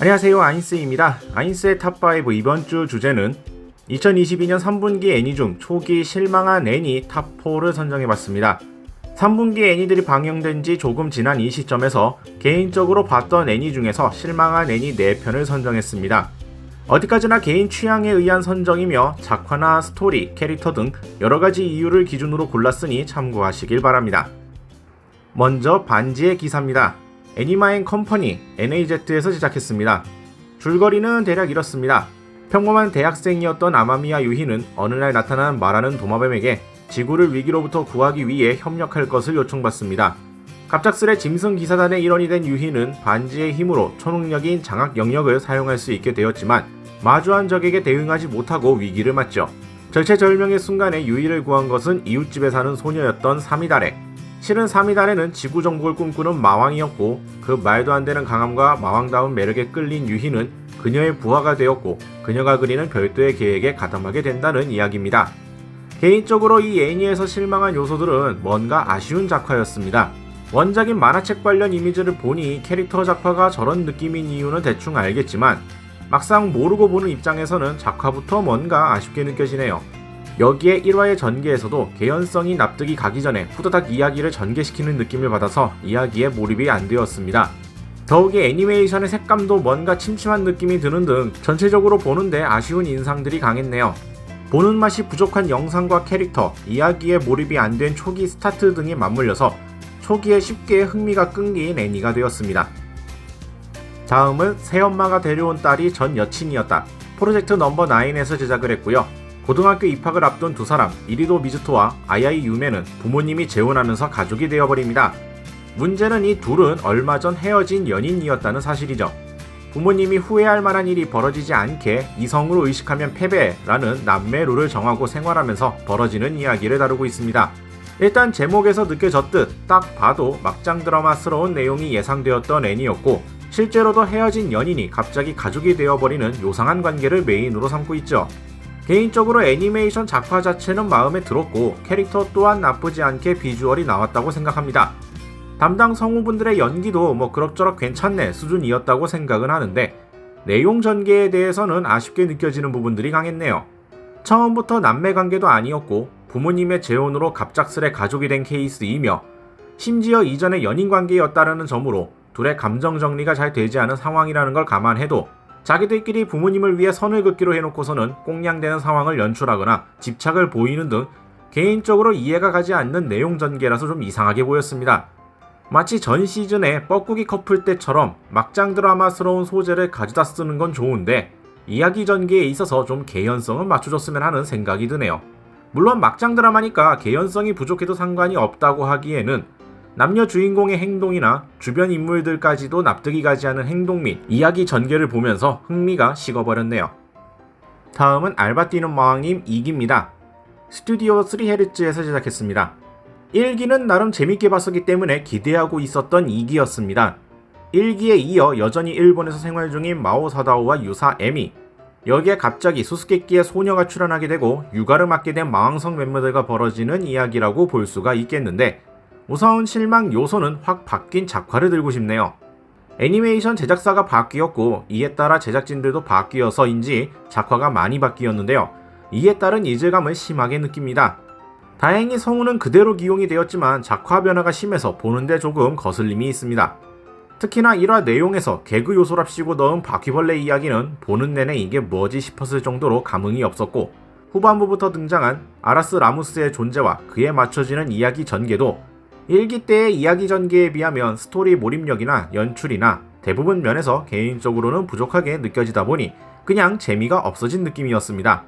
안녕하세요, 아인스입니다. 아인스의 탑5 이번 주 주제는 2022년 3분기 애니 중 초기 실망한 애니 탑4를 선정해봤습니다. 3분기 애니들이 방영된 지 조금 지난 이 시점에서 개인적으로 봤던 애니 중에서 실망한 애니 4편을 선정했습니다. 어디까지나 개인 취향에 의한 선정이며 작화나 스토리, 캐릭터 등 여러가지 이유를 기준으로 골랐으니 참고하시길 바랍니다. 먼저 반지의 기사입니다. 애니마인 컴퍼니 NAZ에서 제작했습니다. 줄거리는 대략 이렇습니다. 평범한 대학생이었던 아마미야 유희는 어느 날 나타난 말하는 도마뱀에게 지구를 위기로부터 구하기 위해 협력할 것을 요청받습니다. 갑작스레 짐승 기사단의 일원이 된 유희는 반지의 힘으로 초능력인 장악 영역을 사용할 수 있게 되었지만 마주한 적에게 대응하지 못하고 위기를 맞죠. 절체절명의 순간에 유희를 구한 것은 이웃집에 사는 소녀였던 사미다레. 실은 사미다레는 지구 정복을 꿈꾸는 마왕이었고 그 말도 안 되는 강함과 마왕다운 매력에 끌린 유희는 그녀의 부하가 되었고 그녀가 그리는 별도의 계획에 가담하게 된다는 이야기입니다. 개인적으로 이 애니에서 실망한 요소들은 뭔가 아쉬운 작화였습니다. 원작인 만화책 관련 이미지를 보니 캐릭터 작화가 저런 느낌인 이유는 대충 알겠지만 막상 모르고 보는 입장에서는 작화부터 뭔가 아쉽게 느껴지네요. 여기에 1화의 전개에서도 개연성이 납득이 가기 전에 후다닥 이야기를 전개시키는 느낌을 받아서 이야기에 몰입이 안 되었습니다. 더욱이 애니메이션의 색감도 뭔가 침침한 느낌이 드는 등 전체적으로 보는데 아쉬운 인상들이 강했네요. 보는 맛이 부족한 영상과 캐릭터, 이야기에 몰입이 안 된 초기 스타트 등이 맞물려서 초기에 쉽게 흥미가 끊긴 애니가 되었습니다. 다음은 새엄마가 데려온 딸이 전 여친이었다. 프로젝트 넘버 9에서 제작을 했고요. 고등학교 입학을 앞둔 두 사람, 이리도 미즈토와 아야이 유메는 부모님이 재혼하면서 가족이 되어버립니다. 문제는 이 둘은 얼마 전 헤어진 연인이었다는 사실이죠. 부모님이 후회할 만한 일이 벌어지지 않게 이성으로 의식하면 패배라는 남매 룰을 정하고 생활하면서 벌어지는 이야기를 다루고 있습니다. 일단 제목에서 느껴졌듯 딱 봐도 막장 드라마스러운 내용이 예상되었던 애니였고 실제로도 헤어진 연인이 갑자기 가족이 되어버리는 요상한 관계를 메인으로 삼고 있죠. 개인적으로 애니메이션 작화 자체는 마음에 들었고 캐릭터 또한 나쁘지 않게 비주얼이 나왔다고 생각합니다. 담당 성우분들의 연기도 그럭저럭 괜찮네 수준이었다고 생각은 하는데 내용 전개에 대해서는 아쉽게 느껴지는 부분들이 강했네요. 처음부터 남매관계도 아니었고 부모님의 재혼으로 갑작스레 가족이 된 케이스이며 심지어 이전에 연인관계였다라는 점으로 둘의 감정 정리가 잘 되지 않은 상황이라는 걸 감안해도 자기들끼리 부모님을 위해 선을 긋기로 해놓고서는 꽁냥대는 상황을 연출하거나 집착을 보이는 등 개인적으로 이해가 가지 않는 내용 전개라서 좀 이상하게 보였습니다. 마치 전 시즌의 뻐꾸기 커플 때처럼 막장 드라마스러운 소재를 가져다 쓰는 건 좋은데 이야기 전개에 있어서 좀 개연성을 맞춰줬으면 하는 생각이 드네요. 물론 막장 드라마니까 개연성이 부족해도 상관이 없다고 하기에는 남녀 주인공의 행동이나 주변 인물들까지도 납득이 가지 않은 행동 및 이야기 전개를 보면서 흥미가 식어버렸네요. 다음은 알바 뛰는 마왕님 2기입니다. 스튜디오 3헤르츠에서 제작했습니다. 1기는 나름 재밌게 봤었기 때문에 기대하고 있었던 2기였습니다. 1기에 이어 여전히 일본에서 생활 중인 마오 사다오와 유사 에미, 여기에 갑자기 수수께끼의 소녀가 출연하게 되고 육아를 맡게 된 마왕성 멤버들과 벌어지는 이야기라고 볼 수가 있겠는데 우선 실망 요소는 확 바뀐 작화를 들고 싶네요. 애니메이션 제작사가 바뀌었고 이에 따라 제작진들도 바뀌어서인지 작화가 많이 바뀌었는데요. 이에 따른 이질감을 심하게 느낍니다. 다행히 성우는 그대로 기용이 되었지만 작화 변화가 심해서 보는데 조금 거슬림이 있습니다. 특히나 1화 내용에서 개그 요소랍시고 넣은 바퀴벌레 이야기는 보는 내내 이게 뭐지 싶었을 정도로 감흥이 없었고 후반부부터 등장한 아라스 라무스의 존재와 그에 맞춰지는 이야기 전개도 1기 때의 이야기 전개에 비하면 스토리 몰입력이나 연출이나 대부분 면에서 개인적으로는 부족하게 느껴지다 보니 그냥 재미가 없어진 느낌이었습니다.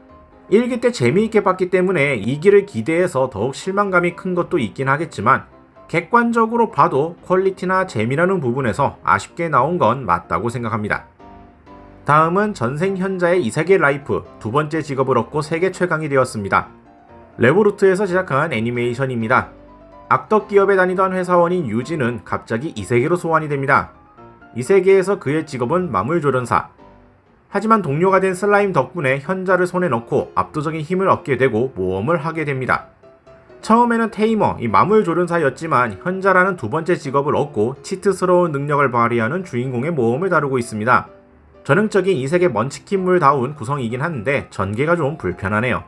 1기 때 재미있게 봤기 때문에 2기를 기대해서 더욱 실망감이 큰 것도 있긴 하겠지만 객관적으로 봐도 퀄리티나 재미라는 부분에서 아쉽게 나온 건 맞다고 생각합니다. 다음은 전생현자의 이세계 라이프, 두 번째 직업을 얻고 세계 최강이 되었습니다. 레보루트에서 제작한 애니메이션입니다. 악덕 기업에 다니던 회사원인 유지는 갑자기 이세계로 소환이 됩니다. 이세계에서 그의 직업은 마물조련사. 하지만 동료가 된 슬라임 덕분에 현자를 손에 넣고 압도적인 힘을 얻게 되고 모험을 하게 됩니다. 처음에는 테이머, 이 마물조련사였지만 현자라는 두 번째 직업을 얻고 치트스러운 능력을 발휘하는 주인공의 모험을 다루고 있습니다. 전형적인 이세계 먼치킨물다운 구성이긴 한데 전개가 좀 불편하네요.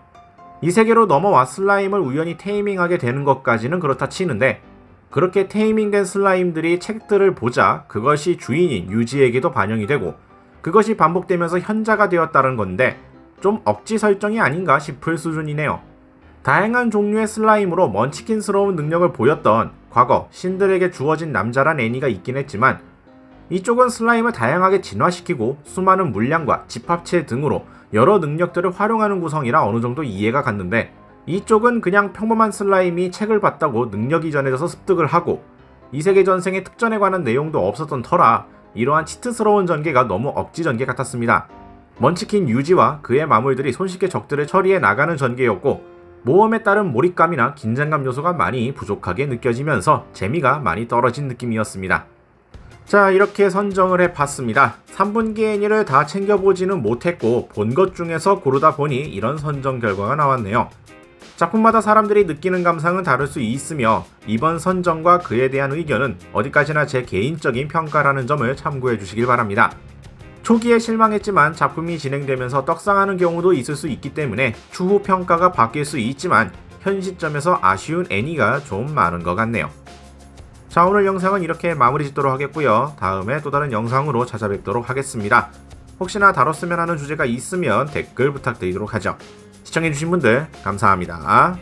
이세계로 넘어와 슬라임을 우연히 테이밍하게 되는 것까지는 그렇다 치는데 그렇게 테이밍된 슬라임들이 책들을 보자 그것이 주인인 유지에게도 반영이 되고 그것이 반복되면서 현자가 되었다는 건데 좀 억지 설정이 아닌가 싶을 수준이네요. 다양한 종류의 슬라임으로 먼치킨스러운 능력을 보였던 과거 신들에게 주어진 남자란 애니가 있긴 했지만 이쪽은 슬라임을 다양하게 진화시키고 수많은 물량과 집합체 등으로 여러 능력들을 활용하는 구성이라 어느 정도 이해가 갔는데 이쪽은 그냥 평범한 슬라임이 책을 봤다고 능력이 전해져서 습득을 하고 이세계 전생의 특전에 관한 내용도 없었던 터라 이러한 치트스러운 전개가 너무 억지 전개 같았습니다. 먼치킨 유지와 그의 마물들이 손쉽게 적들을 처리해 나가는 전개였고 모험에 따른 몰입감이나 긴장감 요소가 많이 부족하게 느껴지면서 재미가 많이 떨어진 느낌이었습니다. 자, 이렇게 선정을 해봤습니다. 3분기 애니를 다 챙겨보지는 못했고 본 것 중에서 고르다 보니 이런 선정 결과가 나왔네요. 작품마다 사람들이 느끼는 감상은 다를 수 있으며 이번 선정과 그에 대한 의견은 어디까지나 제 개인적인 평가라는 점을 참고해 주시길 바랍니다. 초기에 실망했지만 작품이 진행되면서 떡상하는 경우도 있을 수 있기 때문에 추후 평가가 바뀔 수 있지만 현 시점에서 아쉬운 애니가 좀 많은 것 같네요. 자, 오늘 영상은 이렇게 마무리 짓도록 하겠고요. 다음에 또 다른 영상으로 찾아뵙도록 하겠습니다. 혹시나 다뤘으면 하는 주제가 있으면 댓글 부탁드리도록 하죠. 시청해주신 분들 감사합니다.